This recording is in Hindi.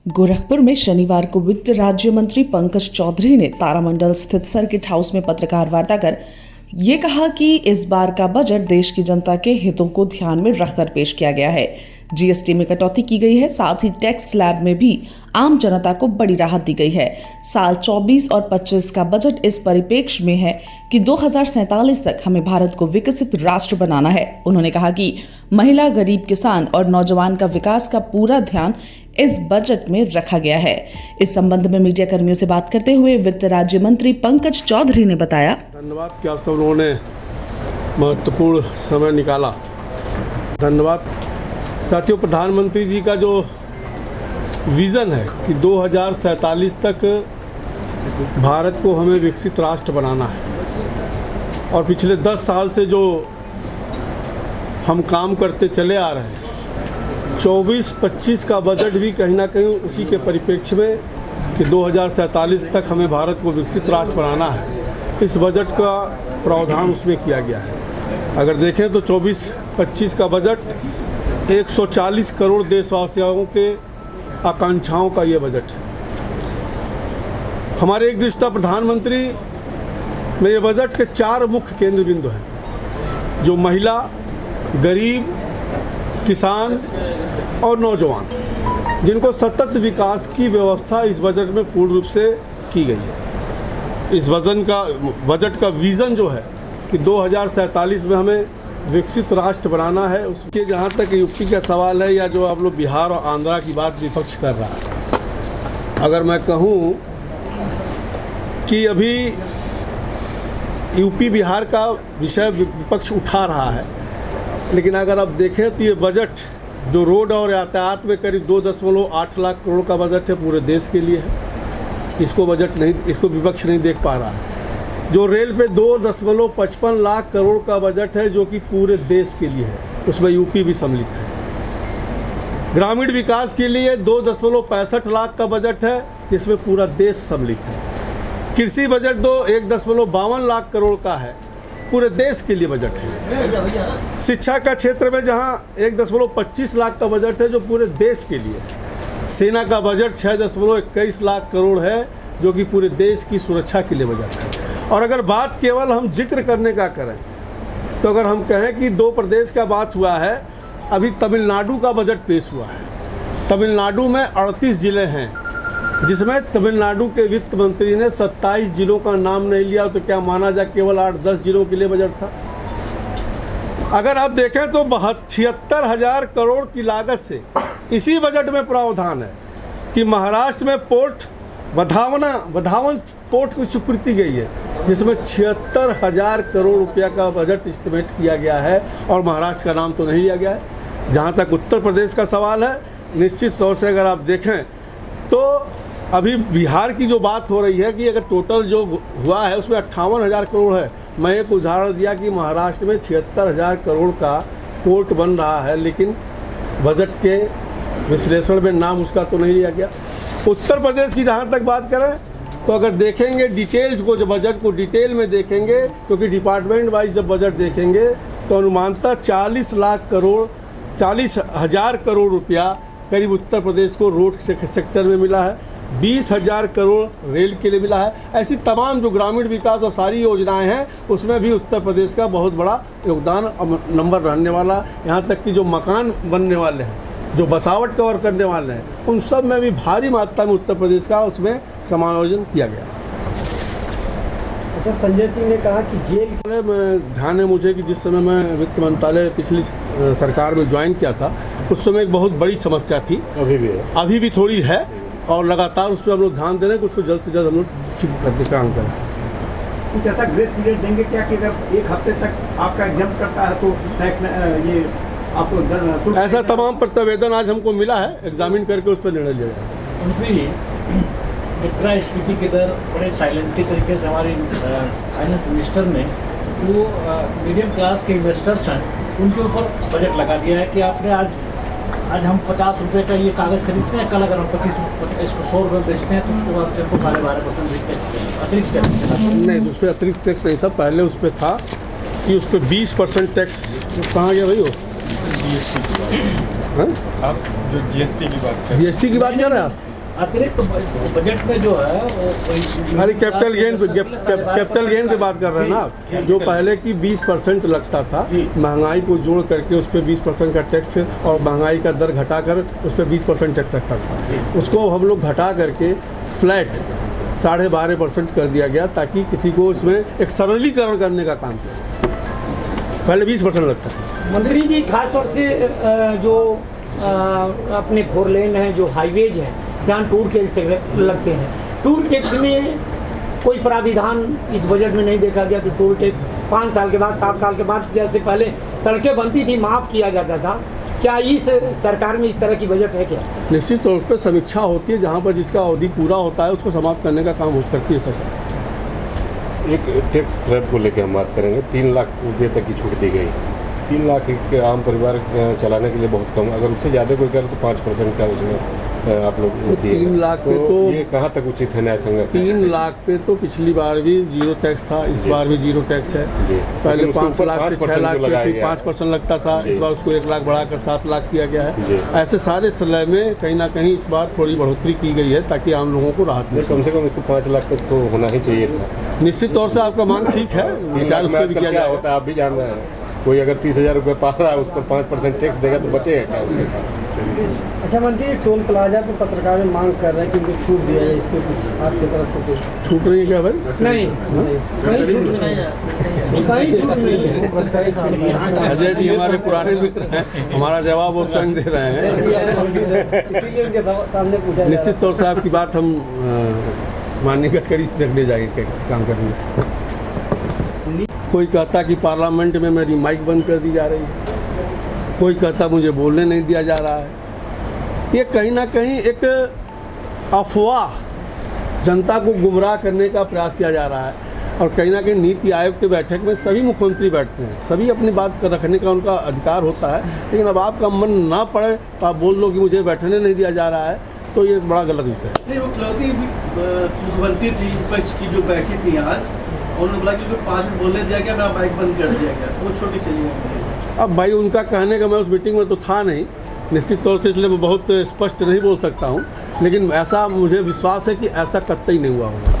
गोरखपुर में शनिवार को वित्त राज्य मंत्री पंकज चौधरी ने तारामंडल स्थित सर्किट हाउस में पत्रकार वार्ता कर ये कहा कि इस बार का बजट देश की जनता के हितों को ध्यान में रखकर पेश किया गया है। जीएसटी में कटौती की गई है, साथ ही टैक्स स्लैब में भी आम जनता को बड़ी राहत दी गई है। साल 24 और 25 का बजट इस परिप्रेक्ष्य में है कि 2047 तक हमें भारत को विकसित राष्ट्र बनाना है। उन्होंने कहा कि महिला, गरीब, किसान और नौजवान का विकास का पूरा ध्यान इस बजट में रखा गया है। इस संबंध में मीडिया कर्मियों से बात करते हुए वित्त राज्य मंत्री पंकज चौधरी ने बताया, धन्यवाद कि आप सब लोगों ने महत्वपूर्ण समय निकाला। धन्यवाद साथियों। प्रधानमंत्री जी का जो विज़न है कि 2047 तक भारत को हमें विकसित राष्ट्र बनाना है और पिछले 10 साल से जो हम काम करते चले आ रहे हैं, 24-25 का बजट भी कहीं ना कहीं उसी के परिप्रेक्ष्य में कि 2047 तक हमें भारत को विकसित राष्ट्र बनाना है, इस बजट का प्रावधान उसमें किया गया है। अगर देखें तो 24-25 का बजट 140 करोड़ देशवासियों के आकांक्षाओं का ये बजट है। हमारे एक दृष्टा प्रधानमंत्री में ये बजट के 4 मुख्य केंद्र बिंदु हैं, जो महिला, गरीब, किसान और नौजवान, जिनको सतत विकास की व्यवस्था इस बजट में पूर्ण रूप से की गई है। इस बजट का विज़न जो है कि 2047 में हमें विकसित राष्ट्र बनाना है, उसके जहाँ तक यूपी का सवाल है या जो आप लोग बिहार और आंध्रा की बात विपक्ष कर रहा है, अगर मैं कहूँ कि अभी यूपी बिहार का विषय विपक्ष उठा रहा है, लेकिन अगर आप देखें तो ये बजट जो रोड और यातायात में करीब 2.8 लाख करोड़ का बजट है, पूरे देश के लिए है। इसको विपक्ष नहीं देख पा रहा है। जो रेल पे 2.55 लाख करोड़ का बजट है, जो कि पूरे देश के लिए है, उसमें यूपी भी सम्मिलित है। ग्रामीण विकास के लिए 2.65 लाख का बजट है, जिसमें पूरा देश सम्मिलित है। कृषि बजट 1.52 लाख करोड़ का है, पूरे देश के लिए बजट है। शिक्षा का क्षेत्र में जहां 1.25 लाख का बजट है, जो पूरे देश के लिए है। सेना का बजट 6.21 लाख करोड़ है, जो कि पूरे देश की सुरक्षा के लिए बजट है। और अगर बात केवल हम जिक्र करने का करें तो अगर हम कहें कि 2 प्रदेश का बात हुआ है, अभी तमिलनाडु का बजट पेश हुआ है। तमिलनाडु में 38 ज़िले हैं, जिसमें तमिलनाडु के वित्त मंत्री ने 27 जिलों का नाम नहीं लिया, तो क्या माना जाए केवल 8-10 जिलों के लिए बजट था। अगर आप देखें तो 76,000 करोड़ की लागत से इसी बजट में प्रावधान है कि महाराष्ट्र में पोर्ट बधावन पोर्ट की स्वीकृति गई है, जिसमें 76,000 करोड़ रुपया का बजट इस्टीमेट किया गया है और महाराष्ट्र का नाम तो नहीं लिया गया है। जहाँ तक उत्तर प्रदेश का सवाल है, निश्चित तौर से अगर आप देखें तो अभी बिहार की जो बात हो रही है कि अगर टोटल जो हुआ है उसमें 58,000 करोड़ है। मैं एक उदाहरण दिया कि महाराष्ट्र में 76,000 करोड़ का पोर्ट बन रहा है, लेकिन बजट के विश्लेषण में नाम उसका तो नहीं लिया गया। उत्तर प्रदेश की जहाँ तक बात करें तो अगर देखेंगे डिटेल्स को, जो बजट को डिटेल में देखेंगे, क्योंकि डिपार्टमेंट वाइज जब बजट देखेंगे तो अनुमानतः 40,000 करोड़ रुपया करीब उत्तर प्रदेश को रोड सेक्टर में मिला है, 20,000 करोड़ रेल के लिए मिला है। ऐसी तमाम जो ग्रामीण विकास और सारी योजनाएं हैं, उसमें भी उत्तर प्रदेश का बहुत बड़ा योगदान नंबर रहने वाला। यहाँ तक कि जो मकान बनने वाले हैं, जो बसावट कवर करने वाले हैं, उन सब में भी भारी मात्रा में उत्तर प्रदेश का उसमें समायोजन किया गया। अच्छा, संजय सिंह ने कहा कि जेल में ध्यान है मुझे कि जिस समय मैं वित्त मंत्रालय पिछली सरकार में ज्वाइन किया था, उस समय एक बहुत बड़ी समस्या थी, अभी भी थोड़ी है, और लगातार उस पर हम लोग ध्यान दे रहे हैं कि उसको जल्द से जल्द हम लोग ठीक करने का काम करें। कुछ ऐसा ग्रेस पीरियड देंगे क्या कि अगर 1 हफ्ते तक आपका एग्जाम करता है तो टैक्स ये आपको ऐसा तमाम प्रतिवेदन आज हमको मिला है, एग्जामिन करके उस पर निर्णय लिया जाएगा। मुद्रास्फीति के दर बड़े साइलेंटली तरीके से हमारे फाइनेंस मिनिस्टर ने जो मीडियम क्लास के इन्वेस्टर्स हैं उनके ऊपर बजट लगा दिया है कि आपने आज हम 50 रुपये का ये कागज़ खरीदते हैं, कल अगर हम 25 इसको 100 रुपये बेचते हैं तो उसके बाद से हमको 12.5% अतिरिक्त टैक्स नहीं, उस पर अतिरिक्त टैक्स नहीं था। पहले उस पर था कि उस पर 20% टैक्स कहाँ गया भाई? वो आप जो जीएसटी की बात कर रहे हैं आप? अतिरिक्त बजट में जो है वो अरे कैपिटल गेन की बात कर रहे हैं ना आप। जो पहले की 20% लगता था, महंगाई को जोड़ करके उस पर 20% का टैक्स और महंगाई का दर घटाकर उस पर 20% टैक्स लगता था, उसको हम लोग घटा करके फ्लैट 12.5% कर दिया गया, ताकि किसी को इसमें एक सरलीकरण करने का काम किया। पहले 20% लगता था। मंत्री जी, खासतौर से जो अपने 4 लेन हैं, जो हाईवेज हैं, जहाँ टूर टैक्स लगते हैं, टूर टैक्स में कोई प्राविधान इस बजट में नहीं देखा गया कि टूर टैक्स 5 साल के बाद, 7 साल के बाद, जैसे पहले सड़कें बनती थी माफ़ किया जाता था। क्या इस सरकार में इस तरह की बजट है क्या? निश्चित तौर पर समीक्षा होती है, जहाँ पर जिसका अवधि पूरा होता है उसको समाप्त करने का काम हो करती है सरकार। एक टैक्स स्लैब को लेकर हम बात करेंगे। 3 लाख रुपये तक की छूट दी गई। 3 लाख एक आम परिवार चलाने के लिए बहुत कम, अगर उससे ज़्यादा कोई करे तो 5% का उसमें आप लोग 3 लाख पे तो ये कहाँ तक उचित है न्याय संगत? 3 लाख पे तो पिछली बार भी 0 टैक्स था, इस बार भी 0 टैक्स है। पहले 5 लाख से 6 लाख पे फिर 5% लगता था, इस बार उसको 1 लाख बढ़ाकर 7 लाख किया गया है। ऐसे सारे स्लैब में कहीं ना कहीं इस बार थोड़ी बढ़ोतरी की गई है, ताकि आम लोगों को राहत मिले। कम से कम इसको 5 लाख तक तो होना ही चाहिए था। निश्चित तौर से आपका मांग ठीक है, विचार उस पर भी किया जाएगा। होता है, आप भी जान रहे हैं। कोई अगर 30,000 रुपये पा रहा है, उस पर 5% टैक्स देगा तो बचेगा क्या उससे? अच्छा मंत्री, टोल प्लाजा पे पत्रकार मांग कर रहे हैं कि उनको छूट दिया जाए, इस पर कुछ आपकी तरफ से कुछ छूट रही है क्या भाई? नहीं, कहीं छूट नहीं है। अजय जी हमारे पुराने मित्र हैं, हमारा जवाब वो स्वयं दे रहे हैं। इसीलिए उनके सामने पूछा। निश्चित तौर से आपकी बात हम माननीय गडकरी तक ले जाएंगे, काम करेंगे। कोई कहता कि पार्लियामेंट में मेरी माइक बंद कर दी जा रही है, कोई कहता मुझे बोलने नहीं दिया जा रहा है। ये कहीं ना कहीं एक अफवाह, जनता को गुमराह करने का प्रयास किया जा रहा है। और कहीं ना कहीं नीति आयोग के बैठक में सभी मुख्यमंत्री बैठते हैं, सभी अपनी बात रखने का उनका अधिकार होता है, लेकिन अब आपका मन ना पड़े तो आप बोल लो कि मुझे बैठने नहीं दिया जा रहा है, तो ये बड़ा गलत विषय है। नहीं, वो खिलौती बनती थी विपक्ष की जो बैठी थी आज, उन्होंने बोला कि 5 मिनट बोलने दिया गया, मेरा माइक बंद कर दिया गया, वो छोटी चली गई। अब भाई उनका कहने का मैं उस मीटिंग में तो था नहीं, निश्चित तौर से, इसलिए मैं बहुत स्पष्ट नहीं बोल सकता हूँ, लेकिन ऐसा मुझे विश्वास है कि ऐसा कतई नहीं हुआ होगा।